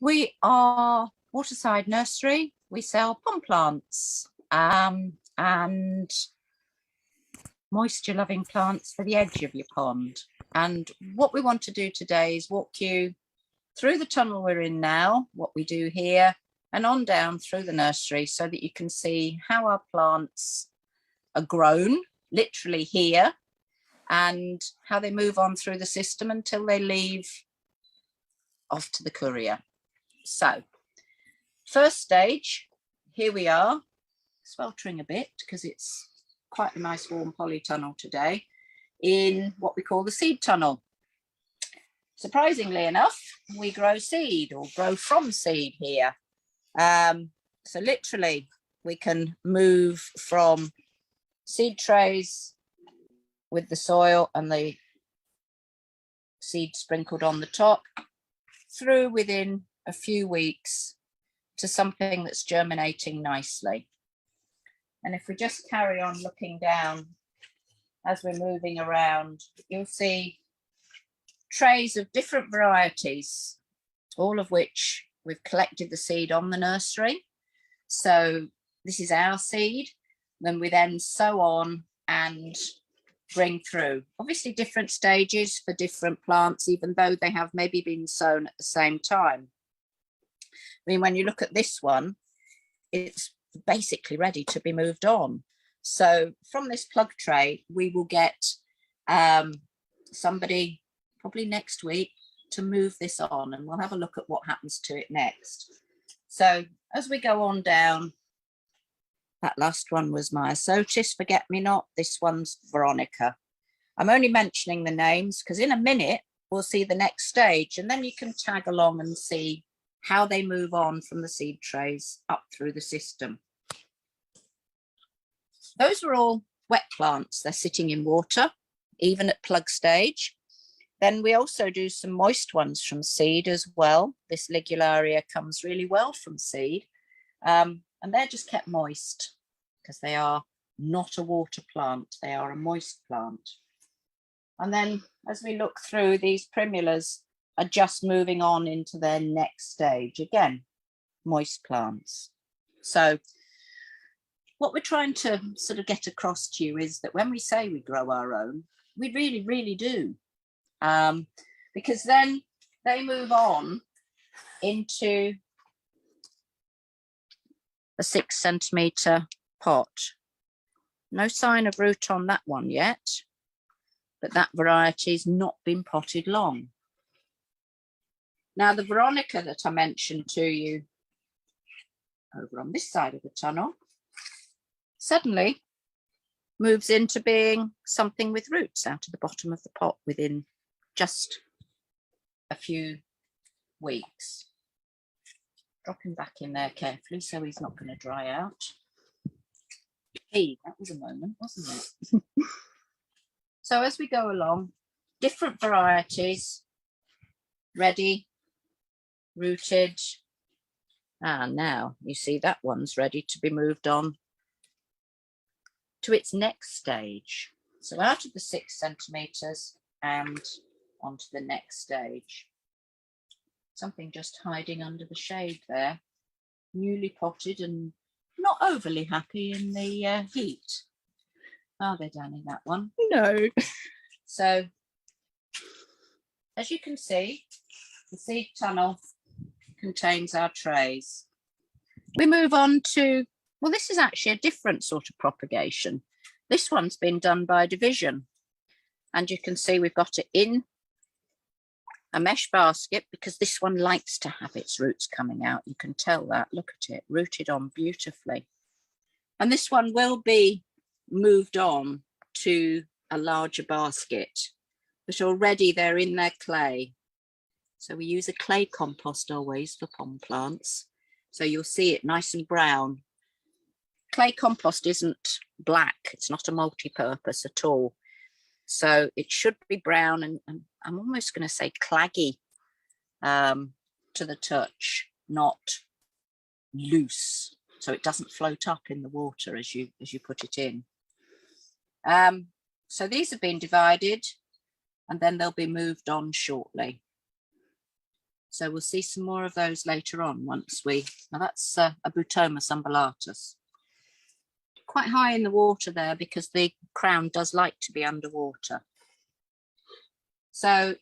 We are Waterside Nursery. We sell pond plants and moisture-loving plants for the edge of your pond. And what we want to do today is walk you through the tunnel we're in now, what we do here, and on down through the nursery so that you can see how our plants are grown, literally here, and how they move on through the system until they leave off to the courier. So, first stage, here we are, sweltering a bit because it's quite a nice warm polytunnel today, in what we call the seed tunnel. Surprisingly enough, we grow seed or grow from seed here. So literally we can move from seed trays with the soil and the seed sprinkled on the top through within a few weeks to something that's germinating nicely. And if we just carry on looking down as we're moving around, you'll see trays of different varieties, all of which we've collected the seed on the nursery. So this is our seed. Then we then sow on and bring through. Obviously different stages for different plants, even though they have maybe been sown at the same time. I mean, when you look at this one, it's basically ready to be moved on. So from this plug tray, we will get somebody probably next week to move this on, and we'll have a look at what happens to it next. So as we go on down, that last one was Myosotis, forget-me-not. This one's Veronica. I'm only mentioning the names because in a minute we'll see the next stage, and then you can tag along and see how they move on from the seed trays up through the system. Those were all wet plants. They're sitting in water, even at plug stage. Then we also do some moist ones from seed as well. This Ligularia comes really well from seed. And they're just kept moist because they are not a water plant. They are a moist plant. And then as we look through, these primulas are just moving on into their next stage. Again, moist plants. So what we're trying to sort of get across to you is that when we say we grow our own, we really, really do. Because then they move on into a 6 centimetre pot. No sign of root on that one yet, but that variety's not been potted long. Now the Veronica that I mentioned to you over on this side of the tunnel suddenly moves into being something with roots out of the bottom of the pot within just a few weeks. Drop him back in there carefully so he's not going to dry out. Hey, that was a moment, wasn't it? So as we go along, different varieties, ready, rooted. And now you see that one's ready to be moved on to its next stage. So out of the 6 centimetres and onto the next stage. Something just hiding under the shade there, newly potted and not overly happy in the heat. Are they, Danny, that one? No. So as you can see, the seed tunnel contains our trays. We move on to, well, this is actually a different sort of propagation. This one's been done by division. And you can see we've got it in a mesh basket because this one likes to have its roots coming out. You can tell that, look at it, rooted on beautifully. And this one will be moved on to a larger basket, but already they're in their clay. So we use a clay compost always for pond plants. So you'll see it nice and brown. Clay compost isn't black, it's not a multi-purpose at all. So it should be brown and I'm almost going to say claggy to the touch, not loose. So it doesn't float up in the water as you put it in. So these have been divided and then they'll be moved on shortly. So we'll see some more of those later on once now that's a Butomus umbellatus. Quite high in the water there because the crown does like to be underwater. So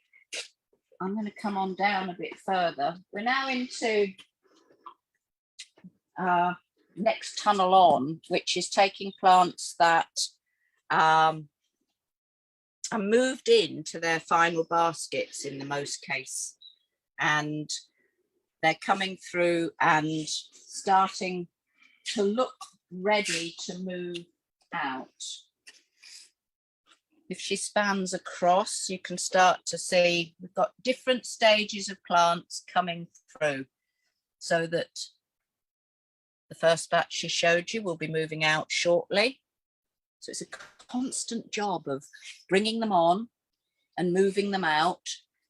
I'm going to come on down a bit further. We're now into next tunnel on, which is taking plants that are moved into their final baskets in the most case. And they're coming through and starting to look ready to move out. If she spans across, you can start to see we've got different stages of plants coming through, so that the first batch she showed you will be moving out shortly. So it's a constant job of bringing them on and moving them out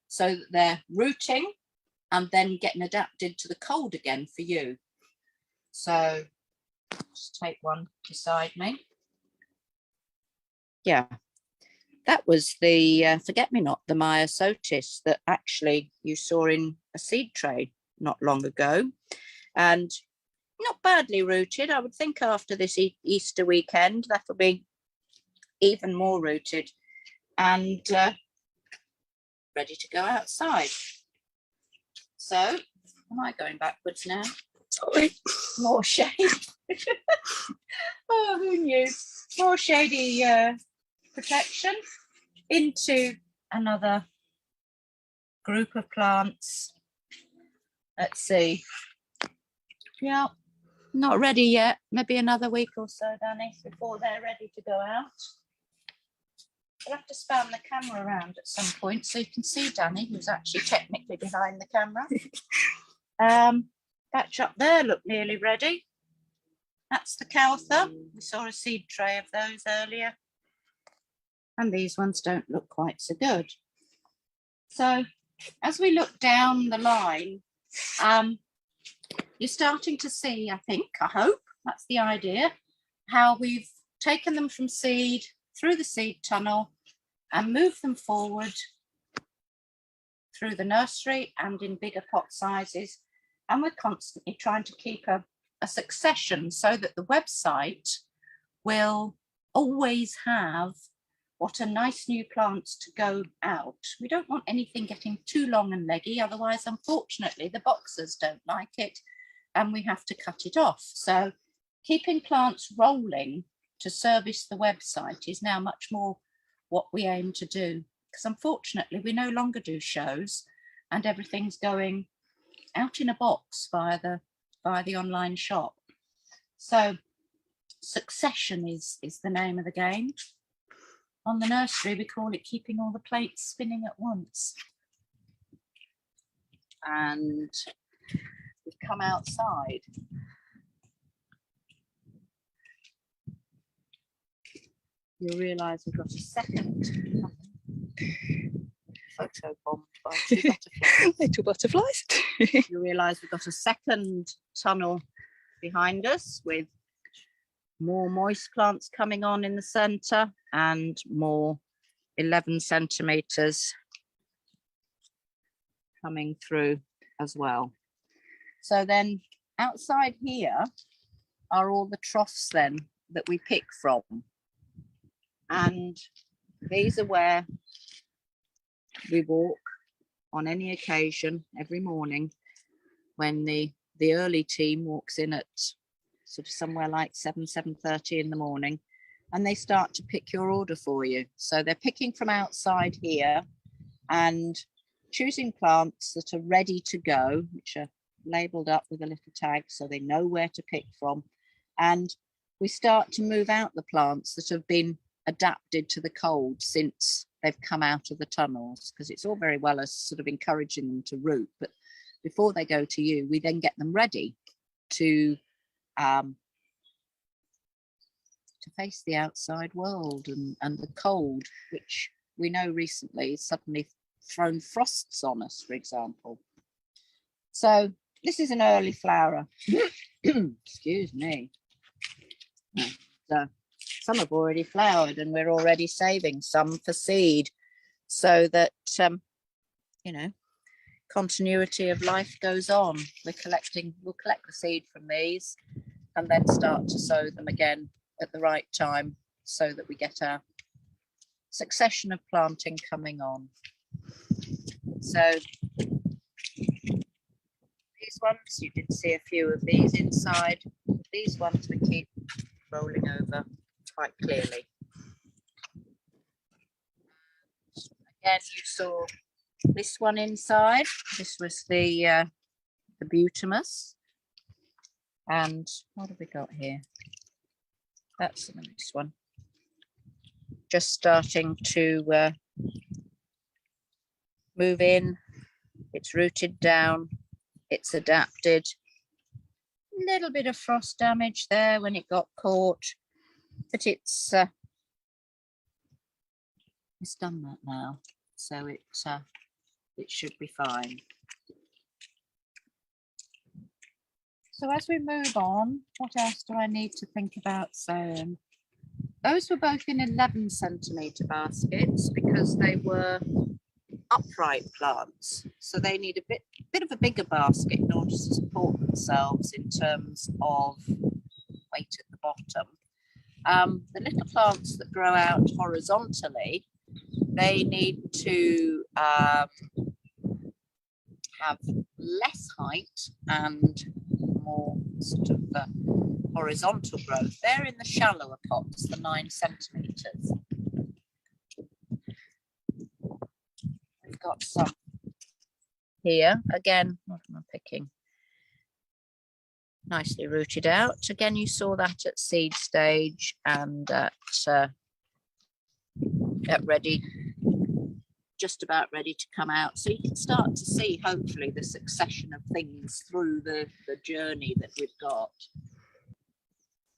so that they're rooting and then getting adapted to the cold again for you. So just take one beside me. Yeah, that was the forget-me-not, the Myosotis that actually you saw in a seed tray not long ago. And not badly rooted. I would think after this Easter weekend, that'll be even more rooted and ready to go outside. So, am I going backwards now? Sorry, more shade. Oh, who knew? More shady protection into another group of plants. Let's see. Yeah, not ready yet. Maybe another week or so, Danny, before they're ready to go out. I'll have to span the camera around at some point so you can see Danny, who's actually technically behind the camera. Batch up there look nearly ready. That's the Cowther. We saw a seed tray of those earlier. And these ones don't look quite so good. So as we look down the line, you're starting to see, I think, I hope, that's the idea, how we've taken them from seed through the seed tunnel and moved them forward through the nursery and in bigger pot sizes. And we're constantly trying to keep a succession so that the website will always have what are nice new plants to go out. We don't want anything getting too long and leggy, otherwise, unfortunately, the boxers don't like it and we have to cut it off. So keeping plants rolling to service the website is now much more what we aim to do, because unfortunately we no longer do shows and everything's going out in a box via the online shop. So succession is the name of the game. On the nursery, we call it keeping all the plates spinning at once. And we've come outside. You'll realise we've got a second photo bomb by two butterflies. Little butterflies. You realise we've got a second tunnel behind us with more moist plants coming on in the centre and more 11 centimetres coming through as well. So then outside here are all the troughs then that we pick from. And these are where we walk on any occasion every morning when the early team walks in at sort of somewhere like 7:30 in the morning, and they start to pick your order for you. So they're picking from outside here and choosing plants that are ready to go, which are labelled up with a little tag so they know where to pick from. And we start to move out the plants that have been adapted to the cold since they've come out of the tunnels, because it's all very well as sort of encouraging them to root, but before they go to you, we then get them ready to face the outside world and the cold, which we know recently has suddenly thrown frosts on us, for example. So this is an early flower. Excuse me. So some have already flowered and we're already saving some for seed, so that, continuity of life goes on. We'll collect the seed from these and then start to sow them again at the right time so that we get our succession of planting coming on. So these ones, you did see a few of these inside. These ones we keep rolling over quite clearly. Again, you saw this one inside. This was the butamus. And what have we got here? That's the next one. Just starting to move in. It's rooted down. It's adapted. A little bit of frost damage there when it got caught, but it's done that now, so it should be fine. So as we move on, what else do I need to think about sowing? Those were both in 11 centimetre baskets because they were upright plants, so they need a bit of a bigger basket in order to support themselves in terms of weight at the bottom. The little plants that grow out horizontally, they need to have less height and more sort of horizontal growth. They're in the shallower pots, the 9 centimetres. We've got some here. Again, what am I picking? Nicely rooted out. Again, you saw that at seed stage and at ready, just about ready to come out. So you can start to see, hopefully, the succession of things through the journey that we've got.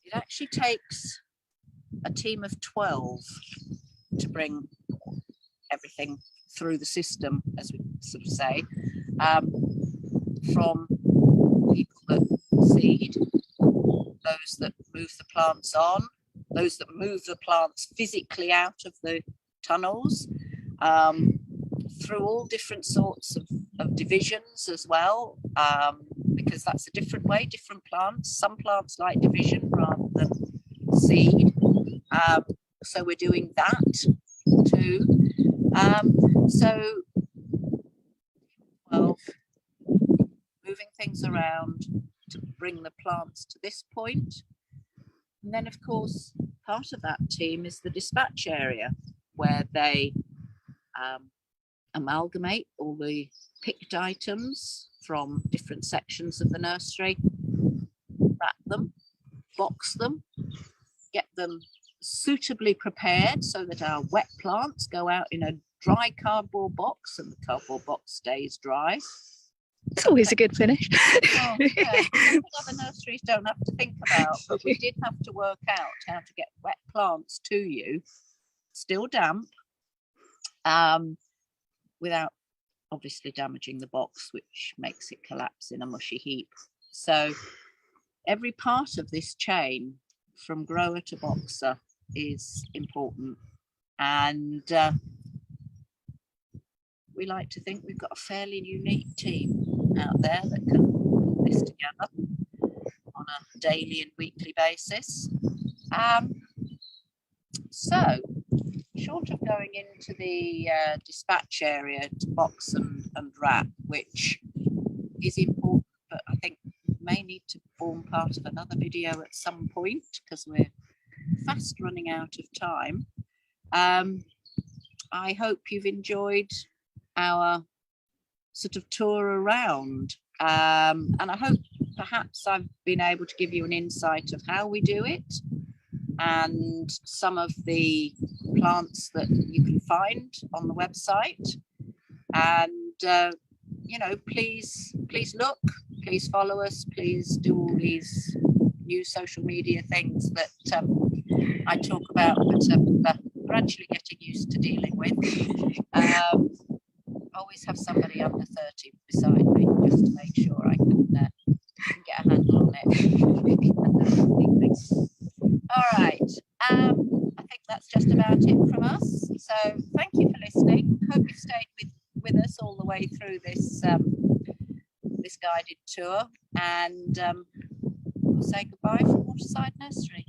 It actually takes a team of 12 to bring everything through the system, as we sort of say, from people that seed, those that move the plants on, those that move the plants physically out of the tunnels, through all different sorts of divisions as well, because that's a different way, different plants. Some plants like division rather than seed. So we're doing that too. So 12, moving things around to bring the plants to this point. And then, of course, part of that team is the dispatch area, where they amalgamate all the picked items from different sections of the nursery, wrap them, box them, get them suitably prepared so that our wet plants go out in a dry cardboard box and the cardboard box stays dry. It's always a good finish. Oh, yeah. Something other nurseries don't have to think about, but we did have to work out how to get wet plants to you, still damp, without obviously damaging the box, which makes it collapse in a mushy heap. So every part of this chain, from grower to boxer, is important, and we like to think we've got a fairly unique team out there that can put this together on a daily and weekly basis. So short of going into the dispatch area to box and wrap, which is important, but I think may need to form part of another video at some point because we're fast running out of time. I hope you've enjoyed our sort of tour around, and I hope perhaps I've been able to give you an insight of how we do it and some of the plants that you can find on the website. And you know, please look, please follow us, please do all these new social media things that I talk about, but gradually getting used to dealing with. Always have somebody under 30 beside me just to make sure I can get a handle on it. All right, I think that's just about it from us. So thank you for listening. Hope you stayed with with us all the way through this this guided tour, and we'll say goodbye from Waterside Nursery.